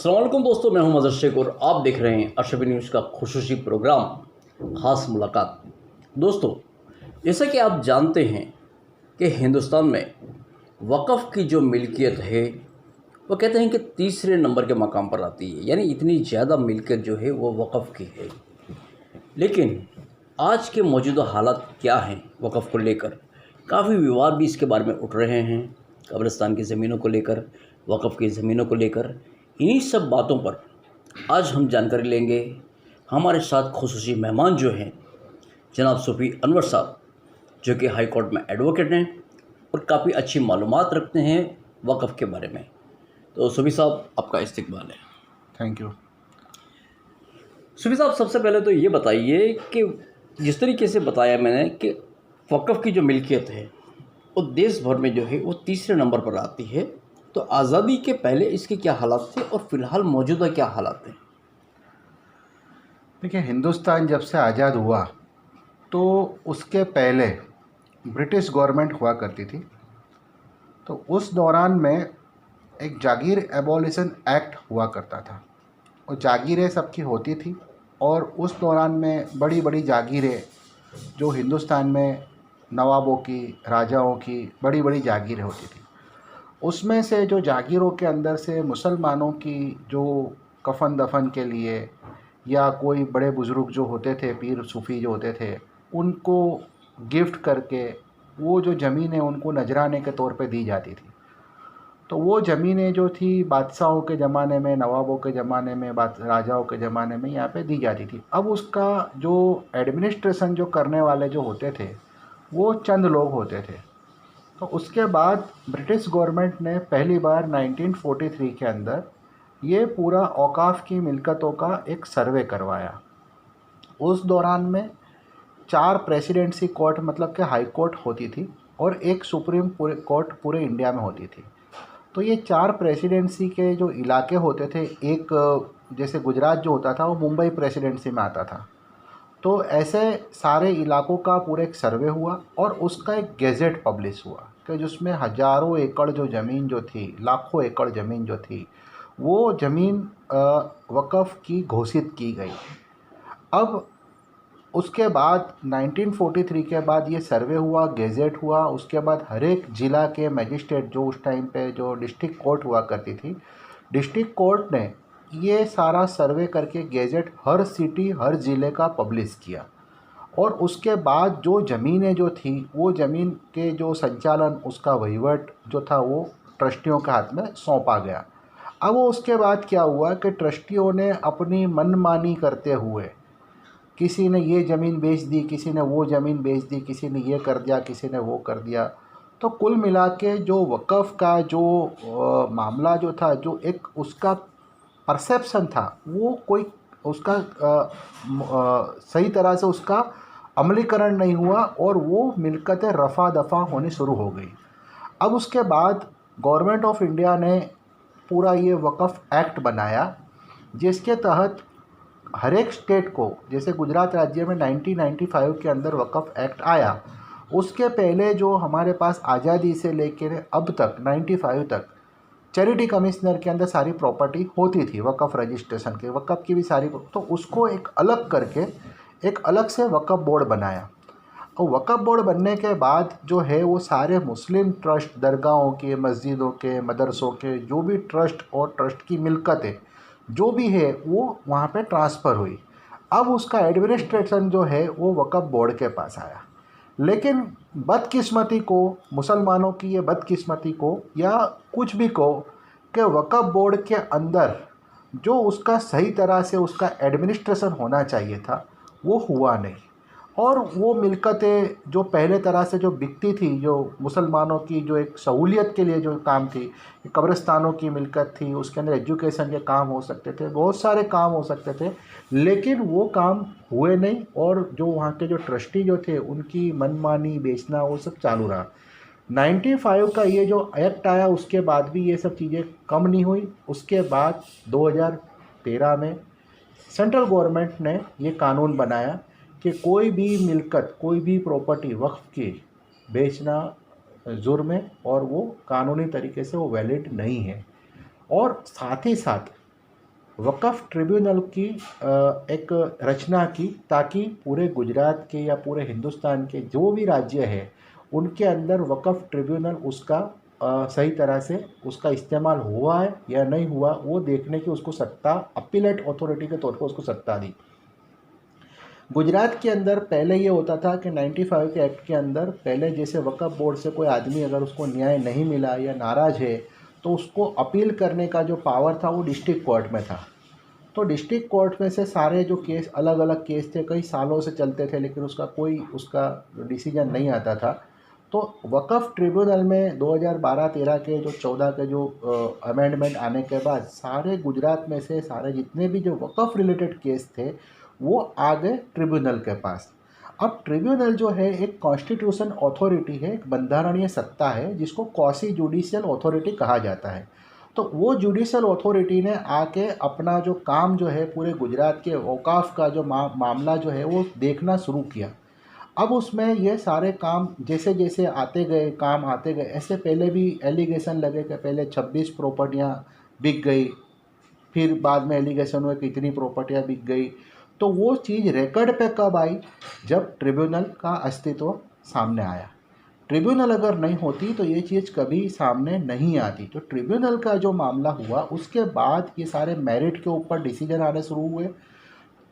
अस्सलाम वालेकुम दोस्तों, मैं हूं मज़हर शेख और आप देख रहे हैं अशरफी न्यूज़ का खुसूसी प्रोग्राम ख़ास मुलाकात। दोस्तों, जैसा कि आप जानते हैं कि हिंदुस्तान में वक़्फ़ की जो मिल्कियत है वो कहते हैं कि तीसरे नंबर के मकाम पर आती है, यानी इतनी ज़्यादा मिल्कियत जो है वो वक़्फ़ की है। लेकिन आज के मौजूदा हालात क्या हैं वक़्फ़ को लेकर? काफ़ी विवाद भी इसके बारे में उठ रहे हैं, कब्रिस्तान की ज़मीनों को लेकर, वक़्फ़ की ज़मीनों को लेकर। इन्हीं सब बातों पर आज हम जानकारी लेंगे। हमारे साथ खुसूसी मेहमान जो हैं जनाब सूफ़ी अनवर साहब, जो कि हाई कोर्ट में एडवोकेट हैं और काफ़ी अच्छी मालूमात रखते हैं वक़्फ़ के बारे में। तो सूफ़ी साहब, आपका इस्तकबाल है। Thank you. सूफ़ी साहब, सबसे पहले तो ये बताइए कि जिस तरीके से बताया मैंने कि वक़्फ़ की जो मिल्कियत है वो देश भर में जो है वो तीसरे नंबर पर आती है, तो आज़ादी के पहले इसके क्या हालात थे और फ़िलहाल मौजूदा क्या हालात हैं? देखिए, हिंदुस्तान जब से आज़ाद हुआ तो उसके पहले ब्रिटिश गवर्नमेंट हुआ करती थी। तो उस दौरान में एक जागीर एबॉलिशन एक्ट हुआ करता था और जागीरें सबकी होती थी। और उस दौरान में बड़ी बड़ी जागीरें जो हिंदुस्तान में नवाबों की, राजाओं की बड़ी बड़ी जागीरें होती थी, उसमें से जो जागीरों के अंदर से मुसलमानों की जो कफन दफन के लिए या कोई बड़े बुज़ुर्ग जो होते थे, पीर सूफ़ी जो होते थे, उनको गिफ्ट करके वो जो ज़मीनें उनको नजराने के तौर पे दी जाती थी। तो वो ज़मीनें जो थी बादशाहों के ज़माने में, नवाबों के ज़माने में, राजाओं के ज़माने में यहाँ पे दी जाती थी। अब उसका जो एडमिनिस्ट्रेशन जो करने वाले जो होते थे वो चंद लोग होते थे। तो उसके बाद ब्रिटिश गवर्नमेंट ने पहली बार 1943 के अंदर ये पूरा औकाफ की मिल्कतों का एक सर्वे करवाया। उस दौरान में 4 प्रेसिडेंसी कोर्ट मतलब कि हाई कोर्ट होती थी और एक सुप्रीम कोर्ट पूरे इंडिया में होती थी। तो ये 4 प्रेसिडेंसी के जो इलाके होते थे, एक जैसे गुजरात जो होता था वो मुंबई प्रेसिडेंसी में आता था। तो ऐसे सारे इलाकों का पूरा एक सर्वे हुआ और उसका एक गेजेट पब्लिश हुआ कि जिसमें हज़ारों एकड़ जो ज़मीन जो थी, लाखों एकड़ ज़मीन जो थी, वो ज़मीन वक़्फ़ की घोषित की गई। अब उसके बाद 1943 के बाद ये सर्वे हुआ, गेजेट हुआ। उसके बाद हर एक ज़िला के मजिस्ट्रेट जो उस टाइम पे जो डिस्ट्रिक्ट कोर्ट हुआ करती थी, डिस्ट्रिक्ट कोर्ट ने ये सारा सर्वे करके गेजेट हर सिटी, हर ज़िले का पब्लिश किया। और उसके बाद जो ज़मीनें जो थी वो ज़मीन के जो संचालन, उसका वहीवट जो था वो ट्रस्टियों के हाथ में सौंपा गया। अब वो उसके बाद क्या हुआ कि ट्रस्टियों ने अपनी मनमानी करते हुए किसी ने ये ज़मीन बेच दी, किसी ने वो ज़मीन बेच दी, किसी ने ये कर दिया, किसी ने वो कर दिया। तो कुल मिला के जो वक़्फ़ का जो मामला जो था, जो एक उसका परसेप्शन था, वो कोई उसका सही तरह से उसका अमलीकरण नहीं हुआ और वो मिल्कतें रफ़ा दफ़ा होनी शुरू हो गई। अब उसके बाद गवर्नमेंट ऑफ इंडिया ने पूरा ये वक़्फ़ एक्ट बनाया, जिसके तहत हर एक स्टेट को, जैसे गुजरात राज्य में 1995 के अंदर वक़्फ़ एक्ट आया, उसके पहले जो हमारे पास आज़ादी से लेकर अब तक 95 तक चैरिटी कमिश्नर के अंदर सारी प्रॉपर्टी होती थी वक़्फ़ रजिस्ट्रेशन के, वक़्फ़ की भी सारी। तो उसको एक अलग करके एक अलग से वक़्फ़ बोर्ड बनाया। और वक़्फ़ बोर्ड बनने के बाद जो है वो सारे मुस्लिम ट्रस्ट, दरगाहों के, मस्जिदों के, मदरसों के जो भी ट्रस्ट और ट्रस्ट की मिल्कतें जो भी है वो वहाँ पे ट्रांसफ़र हुई। अब उसका एडमिनिस्ट्रेशन जो है वो वक़्फ़ बोर्ड के पास आया। लेकिन बदकिस्मती को, मुसलमानों की ये बदकिस्मती को या कुछ भी को, कि वक़्फ़ बोर्ड के अंदर जो उसका सही तरह से उसका एडमिनिस्ट्रेशन होना चाहिए था वो हुआ नहीं। और वो मिल्कतें जो पहले तरह से जो बिकती थी, जो मुसलमानों की जो एक सहूलियत के लिए जो काम थी, कब्रिस्तानों की मिल्कत थी, उसके अंदर एजुकेशन के काम हो सकते थे, बहुत सारे काम हो सकते थे, लेकिन वो काम हुए नहीं। और जो वहाँ के जो ट्रस्टी जो थे उनकी मनमानी, बेचना, वो सब चालू रहा। 95 का ये जो एक्ट आया उसके बाद भी ये सब चीज़ें कम नहीं हुई। उसके बाद 2013 में सेंट्रल गवर्नमेंट ने ये कानून बनाया कि कोई भी मिल्कत, कोई भी प्रॉपर्टी वक्फ की बेचना जुर्म है और वो कानूनी तरीके से वो वैलिड नहीं है। और साथ ही साथ वक़्फ़ ट्रिब्यूनल की एक रचना की, ताकि पूरे गुजरात के या पूरे हिंदुस्तान के जो भी राज्य है उनके अंदर वक़्फ़ ट्रिब्यूनल उसका सही तरह से उसका इस्तेमाल हुआ है या नहीं हुआ, वो देखने की उसको सत्ता, अपीलेट अथॉरिटी के तौर पर उसको सत्ता दी। गुजरात के अंदर पहले ये होता था कि 95 के एक्ट के अंदर पहले जैसे वक्फ बोर्ड से कोई आदमी अगर उसको न्याय नहीं मिला या नाराज़ है तो उसको अपील करने का जो पावर था वो डिस्ट्रिक्ट कोर्ट में था। तो डिस्ट्रिक्ट कोर्ट में से सारे जो केस, अलग अलग केस थे, कई सालों से चलते थे, लेकिन उसका डिसीजन नहीं आता था। तो वक्फ ट्रिब्यूनल में 2012-13 के जो 14 के जो अमेंडमेंट आने के बाद सारे गुजरात में से सारे जितने भी जो वक्फ रिलेटेड केस थे वो आ गए ट्रिब्यूनल के पास। अब ट्रिब्यूनल जो है एक कॉन्स्टिट्यूशन अथॉरिटी है, एक बंधारणीय सत्ता है जिसको क्वासी जुडिशियल अथॉरिटी कहा जाता है। तो वो जुडिशियल अथॉरिटी ने आके अपना जो काम जो है पूरे गुजरात के औकाफ का जो मामला जो है वो देखना शुरू किया। अब उसमें ये सारे काम जैसे जैसे आते गए, काम आते गए, ऐसे पहले भी एलिगेशन लगे कि पहले 26 प्रॉपर्टियाँ बिक गई, फिर बाद में एलिगेशन हुए कि इतनी प्रॉपर्टियाँ बिक गई। तो वो चीज़ रिकॉर्ड पे कब आई? जब ट्रिब्यूनल का अस्तित्व सामने आया। ट्रिब्यूनल अगर नहीं होती तो ये चीज़ कभी सामने नहीं आती। तो ट्रिब्यूनल का जो मामला हुआ उसके बाद ये सारे मेरिट के ऊपर डिसीजन आने शुरू हुए।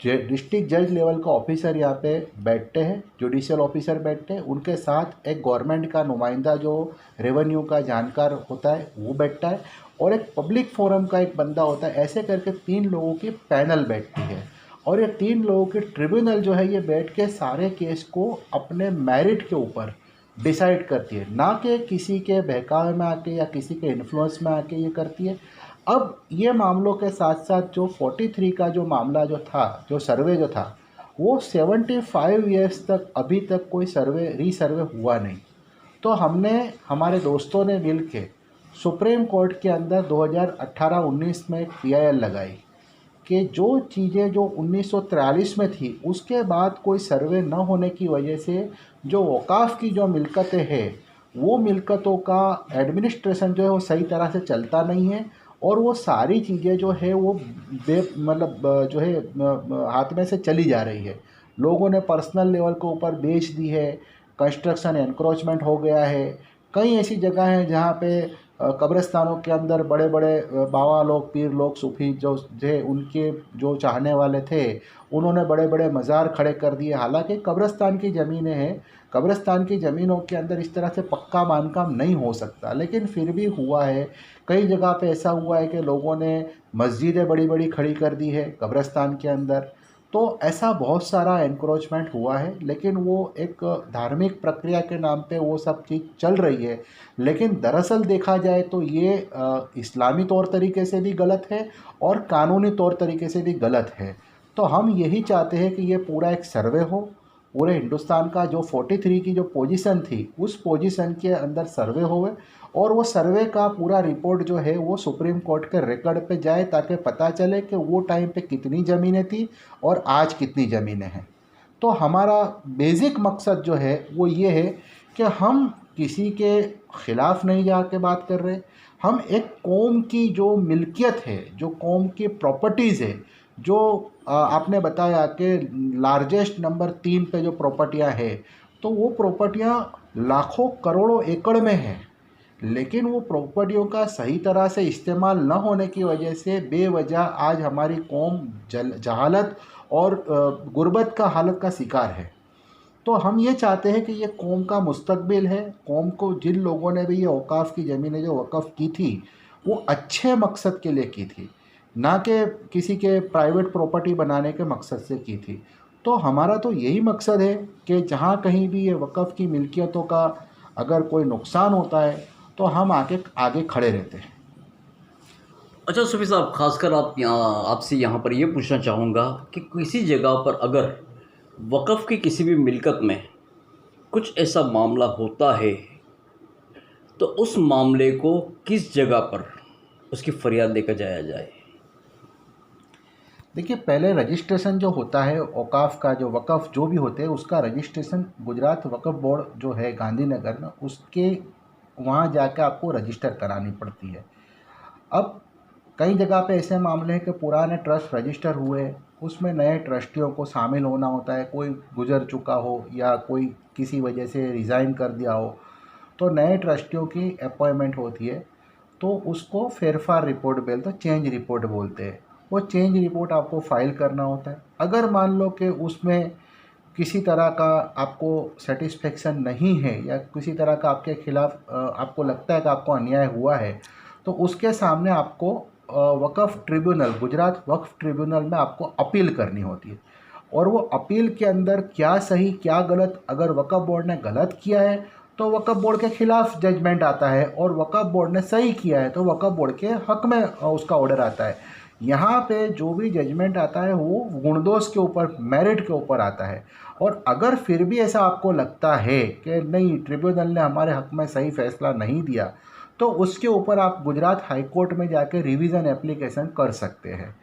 डिस्ट्रिक्ट जज लेवल का ऑफिसर यहाँ पे बैठते हैं, जुडिशियल ऑफिसर बैठते हैं, उनके साथ एक गवर्नमेंट का नुमाइंदा जो रेवेन्यू का जानकार होता है वो बैठता है, और एक पब्लिक फोरम का एक बंदा होता है। ऐसे करके 3 लोगों की पैनल बैठती है, और ये 3 लोगों की ट्रिब्यूनल जो है ये बैठ के सारे केस को अपने मेरिट के ऊपर डिसाइड करती है, ना कि किसी के बहकावे में आके या किसी के इन्फ्लुएंस में आके ये करती है। अब ये मामलों के साथ साथ जो 43 का जो मामला जो था, जो सर्वे जो था, वो 75 ईयर्स तक अभी तक कोई रीसर्वे हुआ नहीं। तो हमने, हमारे दोस्तों ने मिल के सुप्रीम कोर्ट के अंदर 2018-19 में एक PIL लगाई कि जो चीज़ें जो 1943 में थी उसके बाद कोई सर्वे न होने की वजह से जो औकाफ की जो मिलकतें हैं वो मिलकतों का एडमिनिस्ट्रेशन जो है वो सही तरह से चलता नहीं है, और वो सारी चीज़ें जो है वो जो है हाथ में से चली जा रही है। लोगों ने पर्सनल लेवल के ऊपर बेच दी है, कंस्ट्रक्शन एनक्रोचमेंट हो गया है। कई ऐसी जगह हैं जहाँ पे कब्रिस्तानों के अंदर बड़े बड़े बाबा लोग, पीर लोग, सूफी जो थे, उनके जो चाहने वाले थे, उन्होंने बड़े बड़े मज़ार खड़े कर दिए। हालांकि कब्रिस्तान की ज़मीनें हैं, कब्रिस्तान की ज़मीनों के अंदर इस तरह से पक्का बांधकाम नहीं हो सकता, लेकिन फिर भी हुआ है। कई जगह पे ऐसा हुआ है कि लोगों ने मस्जिदें बड़ी बड़ी खड़ी कर दी है कब्रिस्तान के अंदर। तो ऐसा बहुत सारा एनक्रोचमेंट हुआ है, लेकिन वो एक धार्मिक प्रक्रिया के नाम पे वो सब चीज़ चल रही है। लेकिन दरअसल देखा जाए तो ये इस्लामी तौर तरीके से भी गलत है और कानूनी तौर तरीके से भी गलत है। तो हम यही चाहते हैं कि ये पूरा एक सर्वे हो, पूरे हिंदुस्तान का जो 43 की जो पोजीशन थी उस पोजीशन के अंदर सर्वे होवे, और वो सर्वे का पूरा रिपोर्ट जो है वो सुप्रीम कोर्ट के रिकॉर्ड पे जाए, ताकि पता चले कि वो टाइम पे कितनी ज़मीनें थी और आज कितनी ज़मीनें हैं। तो हमारा बेसिक मकसद जो है वो ये है कि हम किसी के ख़िलाफ़ नहीं जाके बात कर रहे। हम एक कौम की जो मिल्कियत है, जो कौम की प्रॉपर्टीज़ है, जो आपने बताया कि लार्जेस्ट नंबर 3 पे जो प्रॉपर्टियां है, तो वो प्रॉपर्टियां लाखों करोड़ों एकड़ में है, लेकिन वो प्रॉपर्टियों का सही तरह से इस्तेमाल न होने की वजह से बेवजह आज हमारी कौम जहालत और गुर्बत का हालत का शिकार है। तो हम ये चाहते हैं कि ये कौम का मुस्तकबिल है। कौम को जिन लोगों ने भी ये औकाफ की ज़मीनें जो वक़्फ़ की थी वो अच्छे मकसद के लिए की थी, ना कि किसी के प्राइवेट प्रॉपर्टी बनाने के मकसद से की थी। तो हमारा तो यही मकसद है कि जहाँ कहीं भी ये वक़्फ़ की मिल्कियतों का अगर कोई नुकसान होता है तो हम आगे खड़े रहते हैं। अच्छा सूफी साहब, खासकर आपसे यहाँ पर ये पूछना चाहूँगा कि किसी जगह पर अगर वक़्फ़ की किसी भी मिल्कत में कुछ ऐसा मामला होता है तो उस मामले को किस जगह पर उसकी फरियाद लेकर जाया जाए? देखिए, पहले रजिस्ट्रेशन जो होता है औकाफ का, जो वक़्फ़ जो भी होते हैं उसका रजिस्ट्रेशन गुजरात वक़्फ़ बोर्ड जो है गांधीनगर में, उसके वहाँ जाकर आपको रजिस्टर करानी पड़ती है। अब कई जगह पे ऐसे मामले हैं कि पुराने ट्रस्ट रजिस्टर हुए, उसमें नए ट्रस्टियों को शामिल होना होता है, कोई गुजर चुका हो या कोई किसी वजह से रिज़ाइन कर दिया हो, तो नए ट्रस्टियों की अपॉइंटमेंट होती है। तो उसको फेरफार रिपोर्ट बोलते हैं, चेंज रिपोर्ट बोलते हैं। वो चेंज रिपोर्ट आपको फाइल करना होता है। अगर मान लो कि उसमें किसी तरह का आपको सेटिस्फेक्शन नहीं है या किसी तरह का आपके खिलाफ आपको लगता है कि आपको अन्याय हुआ है, तो उसके सामने आपको वक़्फ़ ट्रिब्यूनल, गुजरात वक्फ ट्रिब्यूनल में आपको अपील करनी होती है। और वो अपील के अंदर क्या सही क्या गलत, अगर वक्फ बोर्ड ने गलत किया है तो वक्फ बोर्ड के खिलाफ जजमेंट आता है, और वक्फ बोर्ड ने सही किया है तो वक्फ बोर्ड के हक में उसका ऑर्डर आता है। यहाँ पे जो भी जजमेंट आता है वो गुणदोष के ऊपर, मेरिट के ऊपर आता है। और अगर फिर भी ऐसा आपको लगता है कि नहीं, ट्रिब्यूनल ने हमारे हक में सही फैसला नहीं दिया, तो उसके ऊपर आप गुजरात हाई कोर्ट में जाके रिवीजन एप्लीकेशन कर सकते हैं।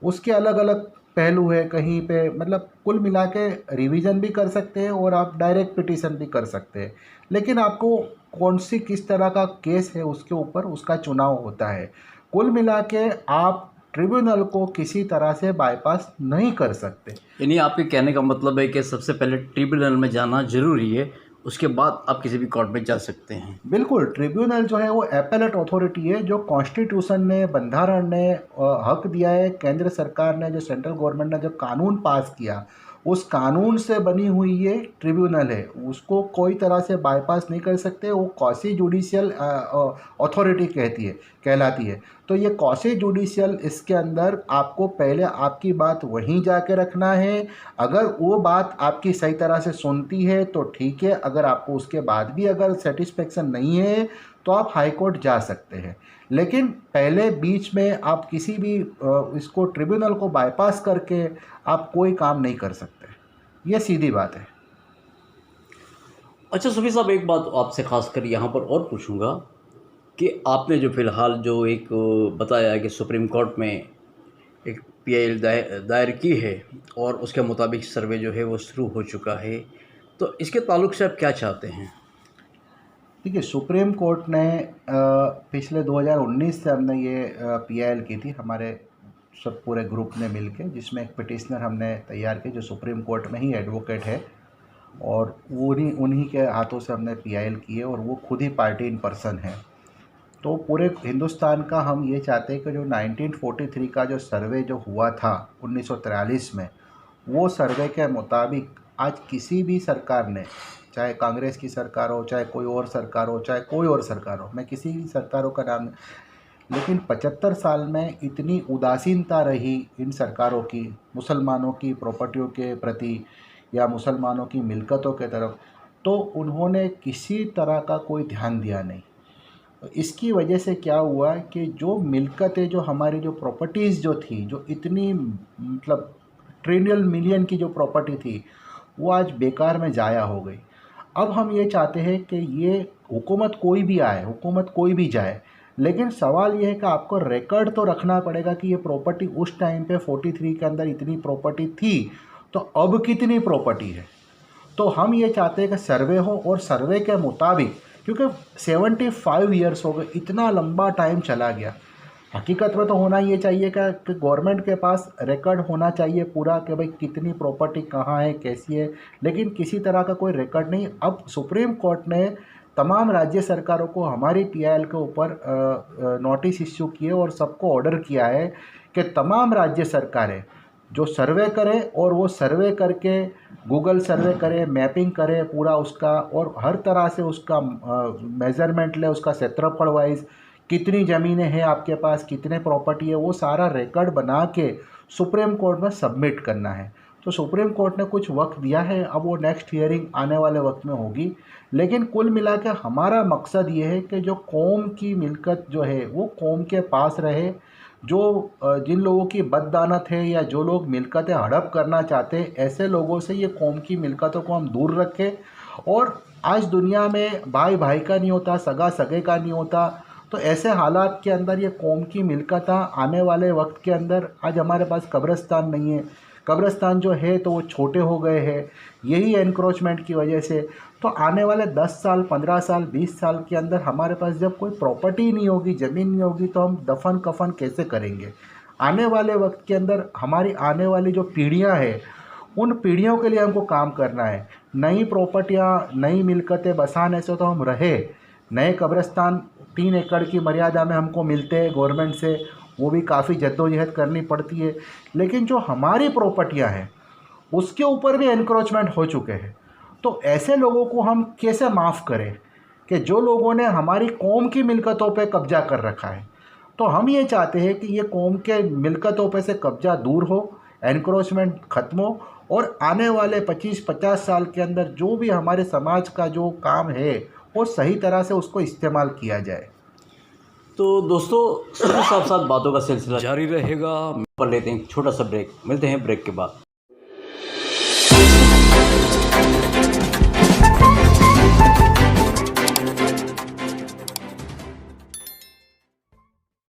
उसके अलग अलग पहलू है, कहीं पे मतलब कुल मिला के रिवीजन भी कर सकते हैं और आप डायरेक्ट पिटीशन भी कर सकते हैं। लेकिन आपको कौन सी किस तरह का केस है उसके ऊपर उसका चुनाव होता है। कुल मिला के आप ट्रिब्यूनल को किसी तरह से बाईपास नहीं कर सकते। यानी आपके कहने का मतलब है कि सबसे पहले ट्रिब्यूनल में जाना ज़रूरी है, उसके बाद आप किसी भी कोर्ट में जा सकते हैं। बिल्कुल, ट्रिब्यूनल जो है वो एपेलेट अथॉरिटी है, जो कॉन्स्टिट्यूशन ने, बंधारण ने हक दिया है। केंद्र सरकार ने, जो सेंट्रल गवर्नमेंट ने जो कानून पास किया, उस कानून से बनी हुई ये ट्रिब्यूनल है, उसको कोई तरह से बाईपास नहीं कर सकते। वो क्वासी जुडिशियल अथॉरिटी कहलाती है। तो ये क्वासी जुडिशियल, इसके अंदर आपको पहले आपकी बात वहीं जाके रखना है। अगर वो बात आपकी सही तरह से सुनती है तो ठीक है, अगर आपको उसके बाद भी अगर सेटिस्फेक्शन नहीं है तो आप हाई कोर्ट जा सकते हैं। लेकिन पहले बीच में आप किसी भी इसको ट्रिब्यूनल को बाईपास करके आप कोई काम नहीं कर सकते। ये सीधी बात है। अच्छा सुफी साहब, एक बात आपसे खासकर यहाँ पर और पूछूंगा कि आपने जो फ़िलहाल जो एक बताया कि सुप्रीम कोर्ट में एक पीआईएल दायर की है और उसके मुताबिक सर्वे जो है वो शुरू हो चुका है, तो इसके ताल्लुक से आप क्या चाहते हैं? देखिए, सुप्रीम कोर्ट ने पिछले 2019 से हमने ये पीआईएल की थी, हमारे सब पूरे ग्रुप ने मिलके, जिसमें एक पिटिशनर हमने तैयार किया जो सुप्रीम कोर्ट में ही एडवोकेट है, और वो उन्हीं के हाथों से हमने पीआईएल की है, और वो खुद ही पार्टी इन पर्सन है। तो पूरे हिंदुस्तान का हम ये चाहते हैं कि जो 1943 का जो सर्वे जो हुआ था 1943 में, वो सर्वे के मुताबिक आज किसी भी सरकार ने, चाहे कांग्रेस की सरकार हो, चाहे कोई और सरकार हो, चाहे कोई और सरकार हो, मैं किसी भी सरकारों का नाम, लेकिन 75 साल में इतनी उदासीनता रही इन सरकारों की मुसलमानों की प्रॉपर्टियों के प्रति या मुसलमानों की मिल्कतों के तरफ, तो उन्होंने किसी तरह का कोई ध्यान दिया नहीं। इसकी वजह से क्या हुआ कि जो मिल्कतें, जो हमारी जो प्रॉपर्टीज़ जो थी, जो इतनी मतलब ट्रिलियन मिलियन की जो प्रॉपर्टी थी, वो आज बेकार में ज़ाया हो गई। अब हम ये चाहते हैं कि ये हुकूमत कोई भी आए, हुकूमत कोई भी जाए, लेकिन सवाल ये है कि आपको रिकॉर्ड तो रखना पड़ेगा कि ये प्रॉपर्टी उस टाइम पे 43 के अंदर इतनी प्रॉपर्टी थी, तो अब कितनी प्रॉपर्टी है। तो हम ये चाहते हैं कि सर्वे हो, और सर्वे के मुताबिक, क्योंकि 75 ईयर्स हो गए, इतना लंबा टाइम चला गया, हकीकत में तो होना ये चाहिए कि गवर्नमेंट के पास रिकॉर्ड होना चाहिए पूरा कि भाई कितनी प्रॉपर्टी कहाँ है, कैसी है, लेकिन किसी तरह का कोई रिकॉर्ड नहीं। अब सुप्रीम कोर्ट ने तमाम राज्य सरकारों को हमारी पीआईएल के ऊपर नोटिस इश्यू किए और सबको ऑर्डर किया है कि तमाम राज्य सरकारें जो सर्वे करें, और वो सर्वे करके गूगल सर्वे करे, मैपिंग करे पूरा उसका, और हर तरह से उसका मेज़रमेंट ले, उसका क्षेत्रफल वाइज कितनी ज़मीनें हैं आपके पास, कितने प्रॉपर्टी है, वो सारा रिकॉर्ड बना के सुप्रीम कोर्ट में सबमिट करना है। तो सुप्रीम कोर्ट ने कुछ वक्त दिया है, अब वो नेक्स्ट हियरिंग आने वाले वक्त में होगी। लेकिन कुल मिला के हमारा मकसद ये है कि जो कौम की मिल्कत जो है वो कौम के पास रहे। जो जिन लोगों की बददानत है या जो लोग मिल्कतें हड़प करना चाहते हैं, ऐसे लोगों से ये कौम की मिल्कतों को हम दूर रखें। और आज दुनिया में भाई भाई का नहीं होता, सगा सगे का नहीं होता, तो ऐसे हालात के अंदर ये कौम की मिल्कत आने वाले वक्त के अंदर, आज हमारे पास कब्रिस्तान नहीं है, कब्रिस्तान जो है तो वो छोटे हो गए हैं यही एनक्रोचमेंट की वजह से। तो आने वाले 10 साल 15 साल 20 साल के अंदर हमारे पास जब कोई प्रॉपर्टी नहीं होगी, ज़मीन नहीं होगी, तो हम दफन कफन कैसे करेंगे? आने वाले वक्त के अंदर हमारी आने वाली जो पीढ़ियां हैं उन पीढ़ियों के लिए हमको काम करना है। नई प्रॉपर्टियां, नई मिलकतें बसाने से तो हम रहे, नए कब्रिस्तान 3 एकड़ की मर्यादा में हमको मिलते हैं गवर्नमेंट से, वो भी काफ़ी जद्दोजहद करनी पड़ती है। लेकिन जो हमारी प्रॉपर्टियां हैं उसके ऊपर भी एनक्रोचमेंट हो चुके हैं। तो ऐसे लोगों को हम कैसे माफ़ करें कि जो लोगों ने हमारी कौम की मिलकतों पे कब्जा कर रखा है? तो हम ये चाहते हैं कि ये कौम के मिलकतों पे से कब्जा दूर हो, एनक्रोचमेंट ख़त्म हो और आने वाले 25-50 साल के अंदर जो भी हमारे समाज का जो काम है वो सही तरह से उसको इस्तेमाल किया जाए। तो दोस्तों साथ साथ बातों का सिलसिला जारी रहेगा। पर लेते हैं एक छोटा सा ब्रेक, मिलते हैं ब्रेक के बाद।